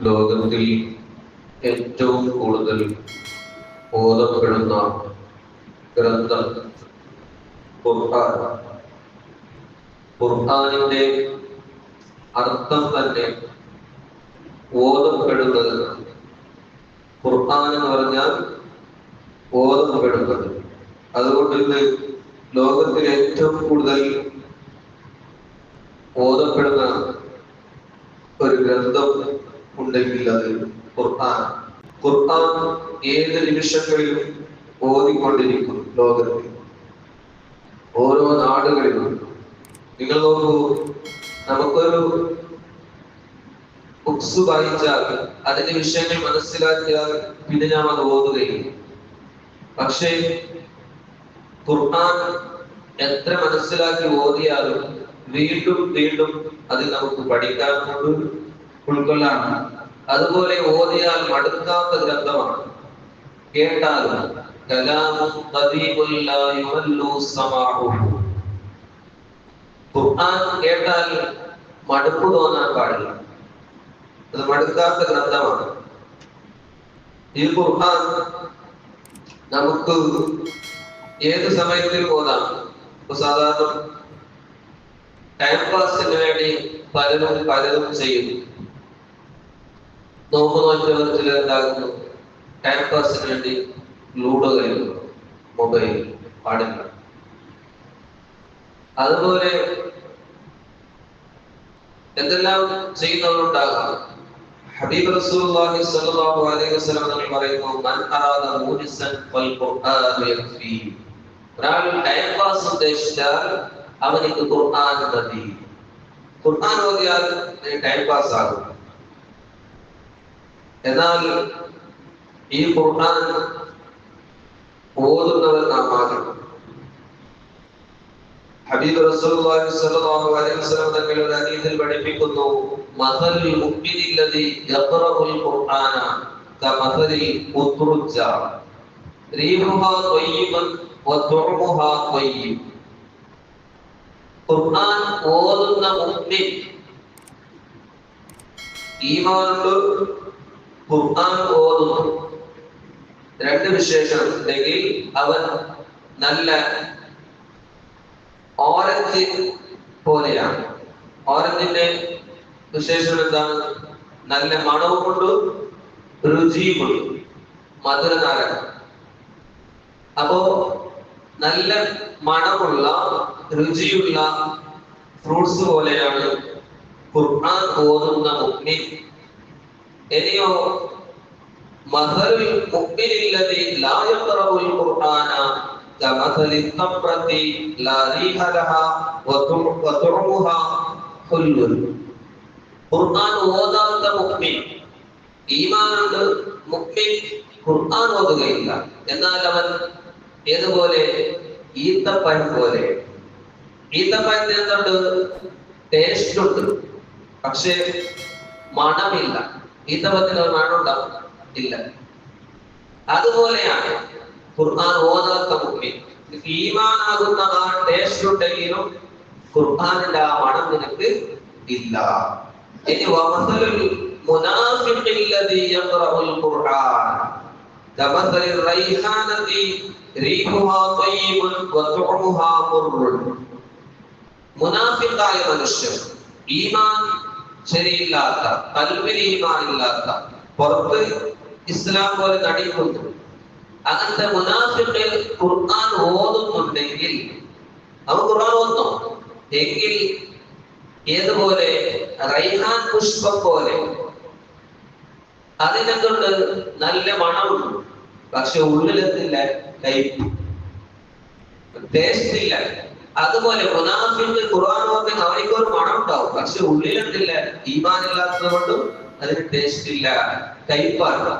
ലോകത്തിൽ ഏറ്റവും കൂടുതൽ ഓതപ്പെടുന്ന ഗ്രന്ഥം ഖുർആൻ. ഖുർആനിന്റെ അർത്ഥം തന്നെ ഓതപ്പെടുന്നത്. ഖുർആൻ എന്ന് പറഞ്ഞാൽ ഓതപ്പെടുന്നത്. അതുകൊണ്ട് ഇന്ന് ലോകത്തിൽ ഏറ്റവും കൂടുതൽ ഓതപ്പെടുന്ന ഒരു ഗ്രന്ഥം ഉണ്ടെങ്കിൽ അത് ഖുർആൻ. ഖുർആൻ ഏത് നിമിഷങ്ങളിലും ഓതിക്കൊണ്ടിരിക്കും ലോകത്തിൽ, ഓരോ നാടുകളിലും. നിങ്ങൾ നോക്കൂ, നമുക്കൊരു ബുക്സ് വായിച്ചാൽ അതിന്റെ വിഷയങ്ങൾ മനസ്സിലാക്കിയാൽ പിന്നെ ഞാൻ അത് ഓതുകയില്ല. പക്ഷേ ഖുർആൻ എത്ര മനസ്സിലാക്കി ഓതിയാലും വീണ്ടും വീണ്ടും അതിൽ നമുക്ക് പഠിക്കാനുണ്ട്, ഉൾക്കൊള്ളാണ്. അതുപോലെ ഓതിയാൽ മടുക്കാത്ത ഗ്രന്ഥമാണ്. കേട്ടാലും ഖുർആൻ കേട്ടാൽ മടുപ്പ് തോന്നാൻ പാടില്ല. അത് മടുക്കാത്ത ഗ്രന്ഥമാണ്. ഈ ഖുർആൻ നമുക്ക് ഏത് സമയത്തിൽ ഓതാം. സാധാരണ ടൈം പാസിന് വേണ്ടി പലരും ചെയ്യുന്നു. നോമ്പ് നോറ്റവർ ചിലരുണ്ടാകുന്നു, ടൈം പാസിന് വേണ്ടി ലൂഡോ കളിക്കുന്നു, മൊബൈൽ പാടില്ല. അതുപോലെ എന്തെല്ലാം ചെയ്യുന്നവരുണ്ടാകാം. ഹബീബ് റസൂലുള്ളാഹി സ്വല്ലല്ലാഹു അലൈഹി വസല്ലം തങ്ങൾ പറയുന്നു, മൻ അറാദ മുനിസൻ വൽ ഖുർആൻ യക്ഫി. ഒരാൾ ടൈം പാസ് ഉദ്ദേശിച്ചാൽ അവനിക്ക് ഖുർആൻ മതി. ഖുർആൻ ഓതിയാൽ ടൈം പാസ് ആകും. എന്നാൽ ഈ ഖുർആൻ ഓതുന്നവർ നാം ആകണം. ഹബീബ് റസൂലുള്ളാഹി സ്വല്ലല്ലാഹു അലൈഹി വസല്ലം തങ്ങൾ ഒരു ഹദീസിൽ പഠിപ്പിക്കുന്നു, മസലുൽ മുഅ്മിനില്ലദീ യഖറഉൽ ഖുർആന കമസലിൽ ഉത്റുജ റീഹുഹാ ത്വയ്യിബൻ വതുഅമുഹാ ത്വയ്യിബ്. ഖുർആൻ ഓതുന്ന മുഅ്മിൻ, ഈമാനുണ്ട്, ഖുർആൻ ഓതുന്നു, രണ്ട് വിശേഷണം ഉണ്ടെങ്കിൽ അവൻ നല്ല ഓറഞ്ച് പോലെയാണ്. ഓറഞ്ചിന്റെ വിശേഷണം എന്താണ്? നല്ല മണവുമുണ്ട്, രുചിയുമുണ്ട്, മധുരനാരകം. അപ്പോ നല്ല മണമുള്ള രുചിയുള്ള ഫ്രൂട്ട്സ് പോലെയാണ് ഖുർആൻ ഓതുന്ന മുഅ്മിൻ. ഇനിയോ മസലുൽ മുഅ്മിനില്ലദീ ലാ യഖറഉൽ ഖുർആന കമസലി തംറത്തി ലാ റീഹ ലഹാ വതുഅമുഹാ ഹുല്ലുൻ. ഖുർആൻ ഓതാത്ത മുഅ്മിൻ, ഈമാനുണ്ട് മുഅ്മിൻ, ഖുർആൻ ഓതുകയില്ല. എന്നാൽ അവൻ ഏതുപോലെ? ഈത്തപ്പഴം പോലെ. ഈത്തപ്പഴത്തിന് എന്തുണ്ട്? ടേസ്റ്റ് ഉണ്ട്, പക്ഷേ മണമില്ല. ഈത്തപ്പഴത്തിന് ഒരു മണമുണ്ടാവും ഇല്ല. അതുപോലെയാണ് ഖുർആൻ ഓതാത്ത മുഅ്മിൻ. ഈമാനാകുന്ന ആ ടേസ്റ്റ് ഉണ്ടെങ്കിലും ഖുർആനിന്റെ ആ മണം നിനക്ക് ഇല്ല. ഇനി വമസലുൽ മുനാഫിഖില്ലദീ യഖറഉൽ ഖുർആൻ കമസലിർ റൈഹാനതി റീഹുഹാ ത്വയ്യിബുൻ വതുഅമുഹാ മുർറുൻ. മുനാഫിഖായ മനുഷ്യൻ, ഈമാൻ ശരിയില്ലാത്ത, ഖൽബിൽ ഈമാൻ ഇല്ലാത്ത, പുറത്ത് ഇസ്ലാം പോലെ നടിക്കുന്നു, അങ്ങനത്തെ മുനാഫിഖിൽ ഖുർആൻ ഓതുന്നുണ്ടെങ്കിൽ, അവൻ ഖുർആൻ ഓതുന്നു എങ്കിൽ ഏതുപോലെ? റൈഹാൻ പുഷ്പം പോലെ. അതിനെന്തുണ്ട്? നല്ല മണമുണ്ട്, പക്ഷെ ഉള്ളിലെത്തില്ല, കയ്പ്, ടേസ്റ്റ് ഇല്ല. അതുപോലെ മുനാഫിഖ് ഖുർആൻ ഓതുന്ന അവനിക്കൊരു മണം ഉണ്ടാവും, പക്ഷെ ഉള്ളിലെത്തില്ല. ഈമാൻ ഇല്ലാത്തത് കൊണ്ടും അതിന് ടേസ്റ്റ് ഇല്ല, കയ്പാണ്.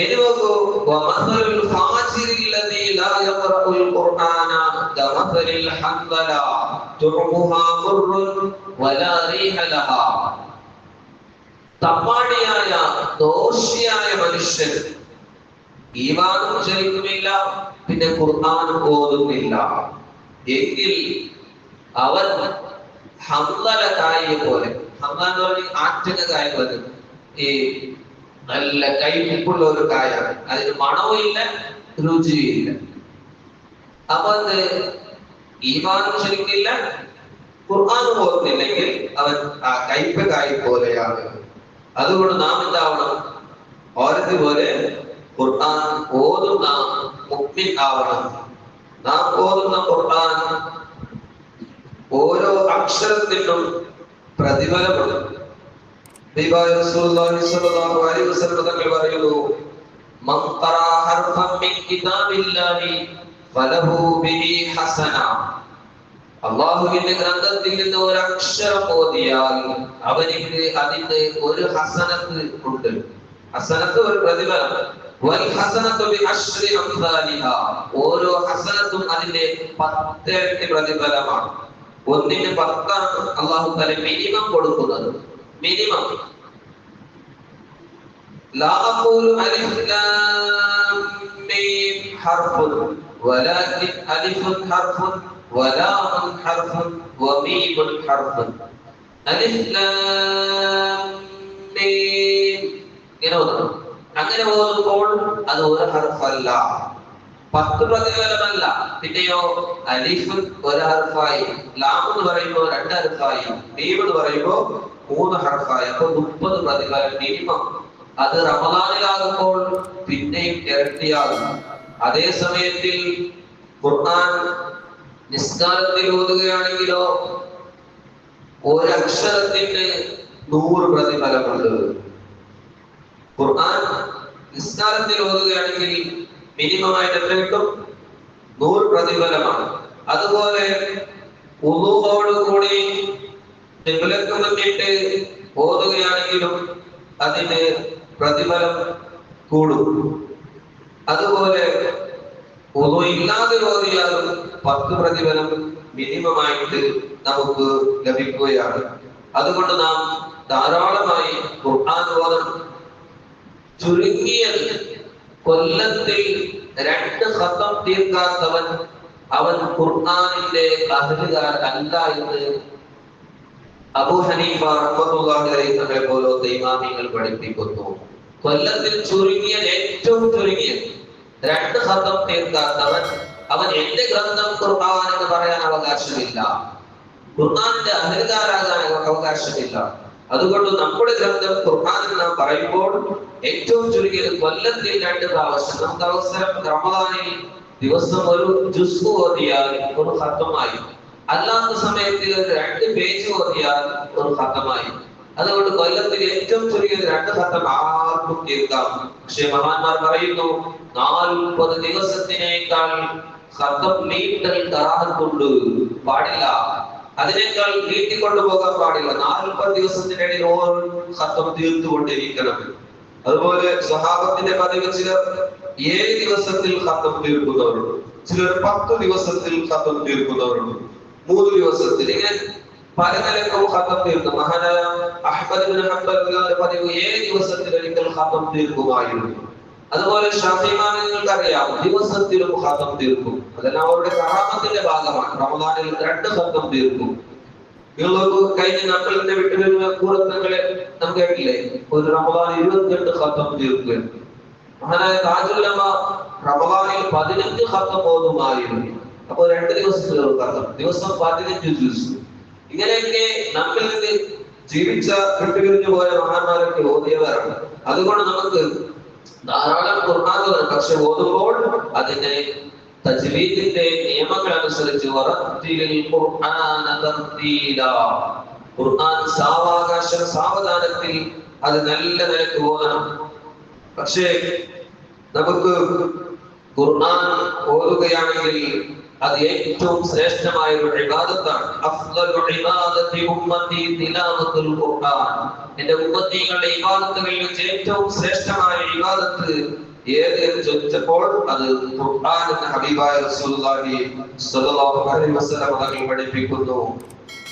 ഇനി നോക്കൂ, വമസലുൽ ഫാജിരില്ലദീ ലാ യഖറഉൽ ഖുർആന കമസലിൽ ഹൻദല തുഅമുഹാ മുർറുൻ വലാ റീഹ ലഹാ. തമ്മാടിയായ, ദോഷിയായ മനുഷ്യൻ, ഈമാനും ശരിക്കുമില്ല, പിന്നെ ഖുർആനും ഓതുന്നില്ല എങ്കിൽ അവൻ ഹംദല കായിയെ പോലെ. ഹമ്മ എന്ന് പറഞ്ഞ ആറ്റങ്ങ കായ പോലെ ഈ നല്ല കൈപ്പുള്ള ഒരു കായാണ്. അതിന് മണവും ഇല്ല, രുചിയും ഇല്ല. അപ്പൊ അത് ഈമാനും ശരിക്കില്ല, ഖുർആനും ഓർത്തില്ലെങ്കിൽ അവൻ ആ കൈപ്പ കായ പോലെയാണ്. അതുകൊണ്ട് നാം എന്താവണം? ഓരത്തെ പോലെ ഖുർആൻ ഓതുന്ന മുഅ്മിൻ ആവണം. നാം ഓതുന്ന ഖുർആൻ ഓരോ അക്ഷരത്തിനും പ്രതിഫലമുണ്ട്. റസൂലുള്ളാഹി സ്വല്ലല്ലാഹു അലൈഹി വസല്ലം തങ്ങൾ പറയുന്നു, മൻ ഖറഅ ഹർഫൻ മിൻ കിതാബില്ലാഹി ഫലഹു ബിഹി ഹസന. അല്ലാഹുവിന്റെ ഗ്രന്ഥത്തിൽ നിന്ന് ഒരു അക്ഷരം ഓതിയാൽ അവനിക്ക് അതിന്റെ ഒരു ഹസനത്ത് ഉണ്ട്. ഹസനത്ത് ഒരു പ്രതിഫലം. വൽ ഹസനത്തു ബിഅശ്രി അംസാലിഹാ. ഓരോ ഹസനത്തും അതിന്റെ 10 ഇരട്ടി പ്രതിഫലമാണ്. ഒന്നിന് 10 അല്ലാഹു തആല മിനിമം കൊടുക്കുന്നത്. മിനിമം. ലാ അഖൂലു അലിഫ് ലാം മീം ഹർഫുൻ വലാകിൻ അലിഫുൻ ഹർഫുൻ വലാമുൻ ഹർഫുൻ വമീമുൻ ഹർഫുൻ. അലിഫ് ലാം മീം ഇങ്ങനെ ഓതണം. അങ്ങനെ ഓതുമ്പോൾ അത് ഒരു ഹർഫല്ല, 10 പ്രതിഫലമല്ല. പിന്നെയോ അലിഫ് ഒരു ഹർഫായി, ലാം എന്ന് പറയുമ്പോൾ 2 ഹർഫായി, മീം എന്ന് പറയുമ്പോൾ 3 ഹർഫായി. അപ്പൊ 30 പ്രതിഫലം മിനിമം. അത് റമദാനിലാകുമ്പോൾ പിന്നെയും ഇരട്ടിയാകും. അതേ സമയത്തിൽ ഖുർആൻ നിസ്കാരത്തിൽ ഓതുകയാണെങ്കിലോ ഒരക്ഷരത്തിന് 100 പ്രതിഫലമുണ്ട്. ഖുർആൻ നിസ്കാരത്തിൽ ഓതുകയാണെങ്കിൽ മിനിമമായിട്ട് എത്ര കിട്ടും? 100 പ്രതിഫലമാണ്. അതുപോലെ വുളൂഅോടുകൂടി ഖിബ്ലക്ക് മുന്നിട്ട് ഓതുകയാണെങ്കിലും അതിന് പ്രതിഫലം കൂടും. അതുപോലെ വുളൂ ഇല്ലാതെ ഓതിയാലും 10 പ്രതിഫലം മിനിമമായിട്ട് നമുക്ക് ലഭിക്കുകയാണ്. അതുകൊണ്ട് നാം ധാരാളമായി ഖുർആൻ ഓതണം. ചുരുങ്ങിയത് കൊല്ലത്തിൽ 2 ഖത്തം തീർക്കാത്തവൻ അവൻ ഖുർആനിന്റെ അഹ്ലുകാരനല്ല എന്ന് അബൂ ഹനീഫ റഹ്മത്തുള്ളാഹി അലൈഹി തങ്ങളെ പോലത്തെ ഇമാമിങ്ങൾ പഠിപ്പിക്കുന്നു. കൊല്ലത്തിൽ ചുരുങ്ങിയത്, ഏറ്റവും ചുരുങ്ങിയത് 2 ഖത്തം തീർക്കാത്തവൻ അവൻ എന്റെ ഗ്രന്ഥം ഖുർആൻ എന്ന് പറയാൻ അവകാശമില്ല, ഖുർആനിന്റെ അഹ്ലുകാരാകാൻ അവകാശമില്ല. അതുകൊണ്ട് നമ്മുടെ ഗ്രന്ഥം ഖുർആൻ നാം പറയുമ്പോൾ ഏറ്റവും ചുരുങ്ങിയത് കൊല്ലത്തിൽ 2 പ്രാവശ്യം. നമുക്ക് അവസരം റമദാനിൽ ദിവസം ഒരു ജുസ് ഓതിയാൽ ഒരു ഖത്തമായി, അല്ലാത്ത സമയത്തിൽ 2 പേജ് ഓതിയാൽ ഒരു ഖത്തമായി. അതുകൊണ്ട് കൊല്ലത്തിൽ ഏറ്റവും ചുരുങ്ങിയത് 2 ഖത്തം ആർക്കും തീർക്കാം. പക്ഷേ മഹാന്മാർ പറയുന്നു 40 ദിവസത്തിനേക്കാൾ ഖത്തം നീട്ടൽ കറാഹത്തുണ്ട്, പാടില്ല. അതിനേക്കാൾ നീട്ടിക്കൊണ്ടുപോകാൻ പാടില്ല. 40 ദിവസത്തിനിടയിൽ ഓരോ ഖത്തം തീർത്തുകൊണ്ടിരിക്കണം. അതുപോലെ സ്വഹാബത്തിന്റെ പതിവ് ചിലർ 7 ദിവസത്തിൽ ഖത്തം തീർക്കുന്നവരുണ്ട്, ചിലർ 10 ദിവസത്തിൽ ഖത്തം തീർക്കുന്നവരുണ്ട്, 3 ദിവസത്തിൽ. ഇങ്ങനെ പല നിലക്കും ഖത്തം തീർന്നു. മഹാനായ അഹ്മദ് ഇബ്നു ഹംബൽ പതിവ് 7 ദിവസത്തിൽ ഒരിക്കൽ ഖത്തം തീർക്കുമായിരുന്നു. അതുപോലെ ഷാഫി ഇമാമിനെ നിങ്ങൾക്കറിയാം, ദിവസത്തിലും ഖത്തം തീർക്കും. അതെല്ലാം അവരുടെ കറാമത്തിന്റെ ഭാഗമാണ്. റമദാനിൽ 2 ഖത്തം തീർക്കും. നിങ്ങൾക്ക് കഴിഞ്ഞ നമ്മളിന്റെ വിട്ടുവരുന്ന കൂറത്തങ്ങളെ നമുക്ക് കേട്ടില്ലേ, ഒരു റമദാൻ 28 ഖത്തം തീർക്കുക. മഹാനായ താജുൽ ഉലമ റമദാനിൽ 15 ഖത്തം ഓതുമായിരുന്നു. അപ്പൊ 2 ദിവസത്തിൽ ഖത്തം, ദിവസം 15 ജുസ്. ഇങ്ങനെയൊക്കെ നമ്മിൽ നിന്ന് ജീവിച്ച വിട്ടുപിരിഞ്ഞു പോയ മഹാന്മാരൊക്കെ ഓതിയവരാണ്. അതുകൊണ്ട് നമുക്ക് ധാരാളം ഖുർആൻ ഓതണം. പക്ഷെ ഓതുമ്പോൾ അതിന്റെ തജ്വീദിന്റെ നിയമങ്ങൾ അനുസരിച്ച് ഖുർആൻ സാവകാശം, സാവധാനത്തിൽ അത് നല്ല നിലക്ക് ഓതണം. പക്ഷേ നമുക്ക് ഖുർആൻ ഓതുകയാണെങ്കിൽ അത് ഏറ്റവും ശ്രേഷ്ഠമായ ഒരു ഇബാദത്താണ്. അഫ്ളലു ഇബാദത്തി ഉമ്മത്തി തിലാവത്തുൽ ഖുർആൻ. എന്റെ ഉമ്മത്തികളുടെ ഇബാദത്തുകളിൽ വെച്ച് ഏറ്റവും ശ്രേഷ്ഠമായ ഇബാദത്ത് ഏത് എന്ന് ചോദിച്ചപ്പോൾ അത് ഖുർആൻ എന്ന ഹബീബായ റസൂലുള്ളാഹി സ്വല്ലല്ലാഹു അലൈഹി വസല്ലം തങ്ങൾ പഠിപ്പിക്കുന്നു.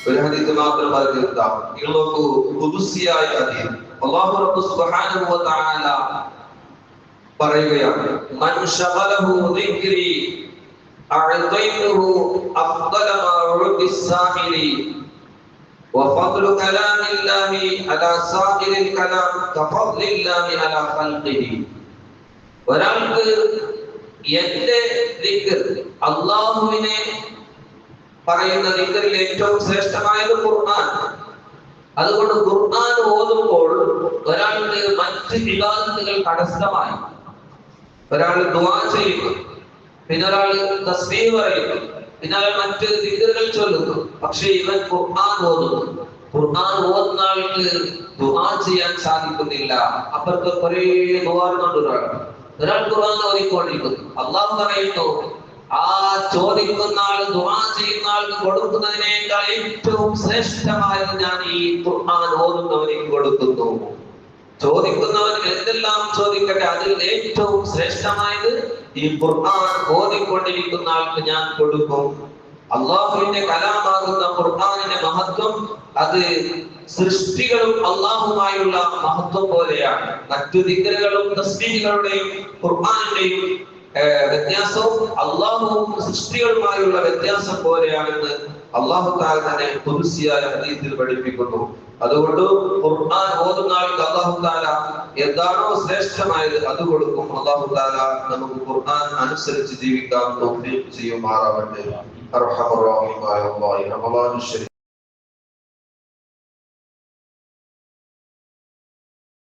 ഒരു ഹദീസ് മാത്രം പറഞ്ഞിരുത്താം. നിങ്ങൾ നോക്കൂ, ഖുദ്സിയായ ഹദീസ്. അല്ലാഹു റബ്ബ് സുബ്ഹാനഹു വ തആല പറയുകയാണ്, മൻ ശഗലഹു ദിക്രി അഅതൈതുഹു അഫ്ദല മാ ഉദിസ് സാഹിലി. وفضل كلام الله على سائر الكلام كفضل الله على خلقه. ഒരാൾക്ക് എന്റെ ദിക്ർ, അല്ലാഹുവിനെ പറയുന്ന ദിക്റിൽ ഏറ്റവും ശ്രേഷ്ഠമായത് ഖുർആൻ. അതുകൊണ്ട് ഖുർആൻ ഓതുമ്പോൾ ഒരാൾക്ക് മറ്റ് ഇബാദത്തുകൾ തടസ്സമായി. ഒരാൾ ദുആ ചെയ്യുന്നു, പിന്നെ ഒരാൾ തസ്ബീഹ് പറയുന്നു, പിന്നെ ഒരാൾ മറ്റ് ദിക്റുകൾ ചൊല്ലുന്നു. പക്ഷെ ഇവൻ ഖുർആൻ ഓതുന്നു. ഖുർആൻ ഓതുന്ന ആൾക്ക് ദുആ ചെയ്യാൻ സാധിക്കുന്നില്ല. അപ്പുറത്ത് കുറേ ദുആറുണ്ട്. ഒരാൾ ഖുർആൻ ഓതിക്കൊണ്ടിരിക്കുന്നു. അല്ലാഹു പറയുന്നു, ആ ചോദിക്കുന്ന ആൾ, ദുആ ചെയ്യുന്ന ആൾക്ക് കൊടുക്കുന്നതിനേക്കാൾ ഏറ്റവും ശ്രേഷ്ഠമായത് ഞാൻ ഈ ഖുർആൻ ഓതുന്നവനിക്ക് കൊടുക്കുന്നു. ചോദിക്കുന്നവൻ എന്തെല്ലാം ചോദിക്കട്ടെ, അതിൽ ഏറ്റവും ശ്രേഷ്ഠമായത് ഈ ഖുർആൻ ഓതിക്കൊണ്ടിരിക്കുന്ന ആൾക്ക് ഞാൻ കൊടുക്കും. അള്ളാഹുവിന്റെ കലാമാകുന്ന ഖുർആനിന്റെ മഹത്വം അത് സൃഷ്ടികളും അള്ളാഹുമായുള്ള മഹത്വം പോലെയാണ്. മറ്റു ദിക്റുകളും തസ്ബീഹുകളുടെയും ഖുർആനിന്റെയും വ്യത്യാസവും അള്ളാഹുവും സൃഷ്ടികളുമായുള്ള വ്യത്യാസം പോലെയാണെന്ന് അള്ളാഹു തആല തന്നെ ഖുദ്സിയായ ഹദീസിൽ പഠിപ്പിക്കുന്നു. അതുകൊണ്ട് ഖുർആൻ ഓതുന്ന ആൾക്ക് അള്ളാഹു തആല എന്താണോ ശ്രേഷ്ഠമായത് അത് കൊടുക്കും. അള്ളാഹു തആല നമുക്ക് ഖുർആൻ അനുസരിച്ച് ജീവിക്കാൻ തൗഫീഖ് ചെയ്യുമാറാവട്ടെ. അർഹമർ റഹീമായ അല്ലാഹ്, റമളാൻ